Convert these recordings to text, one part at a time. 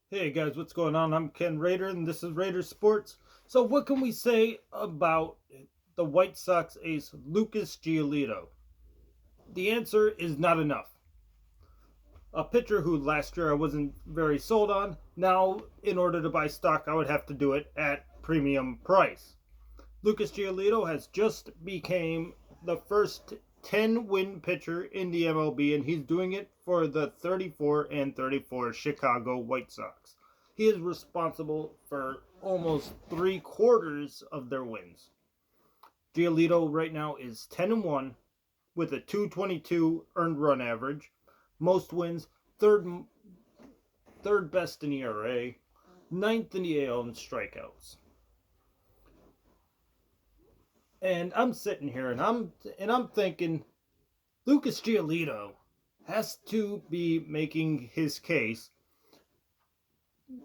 Hey guys, what's going on? I'm Ken Rayder, and this is Rayder Sports. So, what can we say about the White Sox ace Lucas Giolito? The answer is not enough. A pitcher who last year I wasn't very sold on. Now, in order to buy stock, I would have to do it at premium price. Lucas Giolito has just became the first 10-win pitcher in the MLB, and he's doing it for the 34-34 Chicago White Sox. He is responsible for almost three-quarters of their wins. Giolito right now is 10-1 with a 222 earned run average, most wins, third best in ERA, ninth in the AL in strikeouts. And I'm sitting here and I'm thinking Lucas Giolito has to be making his case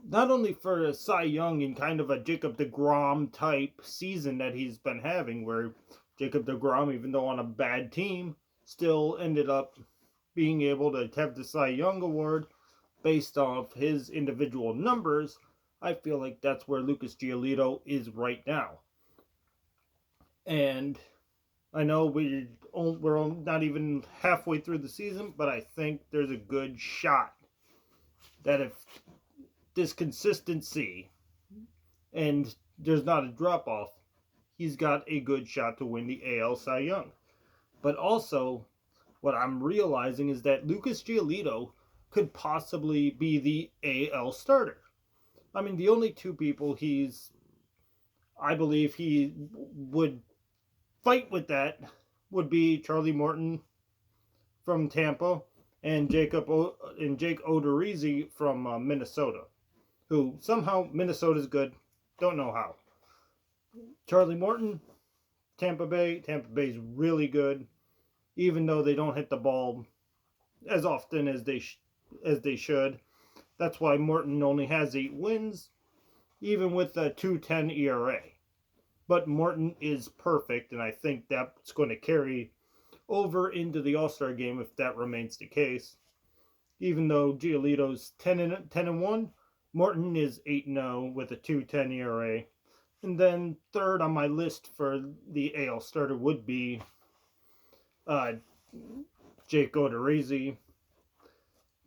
not only for a Cy Young and kind of a Jacob DeGrom type season that he's been having, where Jacob DeGrom, even though on a bad team, still ended up being able to have the Cy Young award based off his individual numbers. I feel like that's where Lucas Giolito is right now. And I know we're not even halfway through the season, but I think there's a good shot that if this consistency and there's not a drop off, he's got a good shot to win the AL Cy Young. But also, what I'm realizing is that Lucas Giolito could possibly be the AL starter. I mean, the only two people I believe he would fight with that would be Charlie Morton from Tampa and Jake Odorizzi from Minnesota, who somehow Minnesota's good. Don't know how. Charlie Morton, Tampa Bay. Tampa Bay's really good, even though they don't hit the ball as often as they should. That's why Morton only has 8 wins, even with a 2.10 ERA. But Morton is perfect, and I think that's going to carry over into the All-Star game if that remains the case. Even though Giolito's 10-1, Morton is 8-0 with a 2.10 ERA. And then third on my list for the AL starter would be uh, Jake Odorizzi.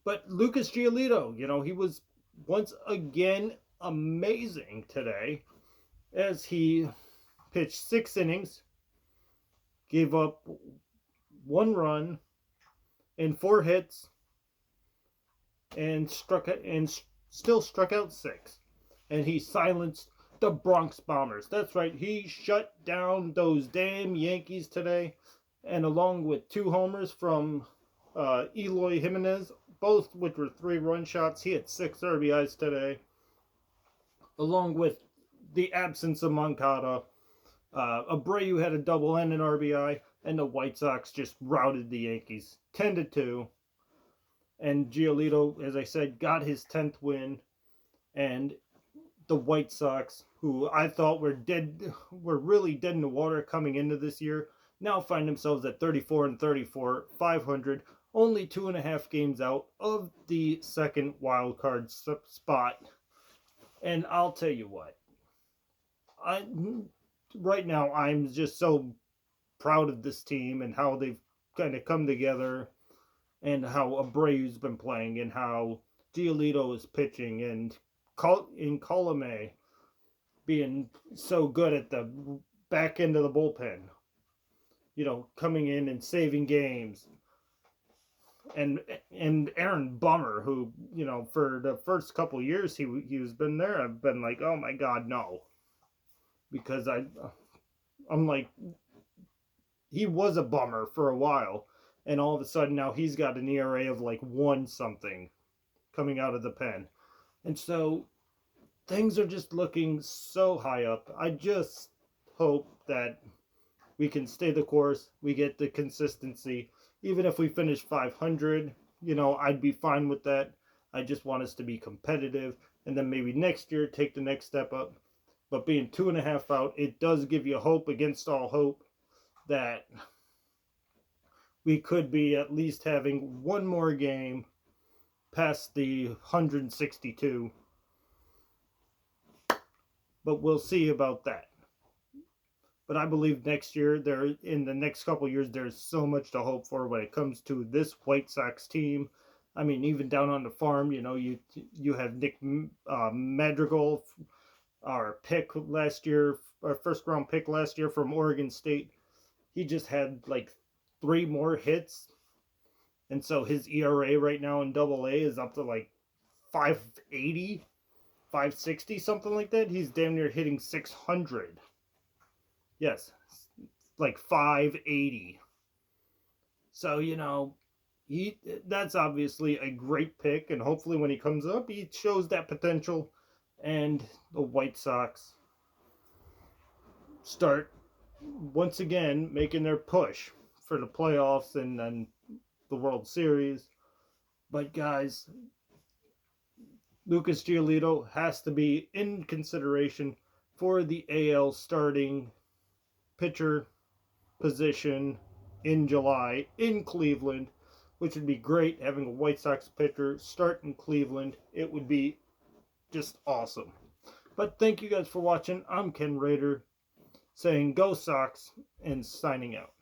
But Lucas Giolito, he was once again amazing today as he pitched 6 innings, gave up 1 run and 4 hits, and still struck out 6. And he silenced the Bronx Bombers. That's right, he shut down those damn Yankees today, and along with 2 homers from Eloy Jimenez, both which were 3-run shots. He had 6 RBIs today, along with the absence of Moncada. Abreu had a double and an RBI, and the White Sox just routed the Yankees 10-2. And Giolito, as I said, got his 10th win. And the White Sox, who I thought were really dead in the water coming into this year, now find themselves at 34-34, 500, only 2.5 games out of the second wild card spot. And I'll tell you what, right now I'm just so proud of this team and how they've kind of come together, and how Abreu's been playing, and how Giolito is pitching, and in Colome being so good at the back end of the bullpen, coming in and saving games. And Aaron Bummer, who, for the first couple years he's been there, I've been like, oh my God, no. Because I'm like, he was a bummer for a while, and all of a sudden now he's got an ERA of like 1 something coming out of the pen. And so things are just looking so high up. I just hope that we can stay the course, we get the consistency. Even if we finish 500, I'd be fine with that. I just want us to be competitive, and then maybe next year take the next step up. But being 2.5 out, it does give you hope against all hope that we could be at least having one more game past the 162 but we'll see about that. But I believe next year, in the next couple years, there's so much to hope for when it comes to this White Sox team. I mean, even down on the farm, you have Nick Madrigal, our pick last year, our first round pick last year from Oregon State. He just had like 3 more hits, and so his ERA right now in Double A is up to like 580, 560, something like that. He's damn near hitting 600. Yes, like 580. So that's obviously a great pick, and hopefully when he comes up, he shows that potential, and the White Sox start once again making their push for the playoffs and then the World Series. But guys, Lucas Giolito has to be in consideration for the AL starting pitcher position in July in Cleveland, which would be great. Having a White Sox pitcher start in Cleveland, it would be just awesome. But thank you guys for watching. I'm Ken Rayder saying go Sox and signing out.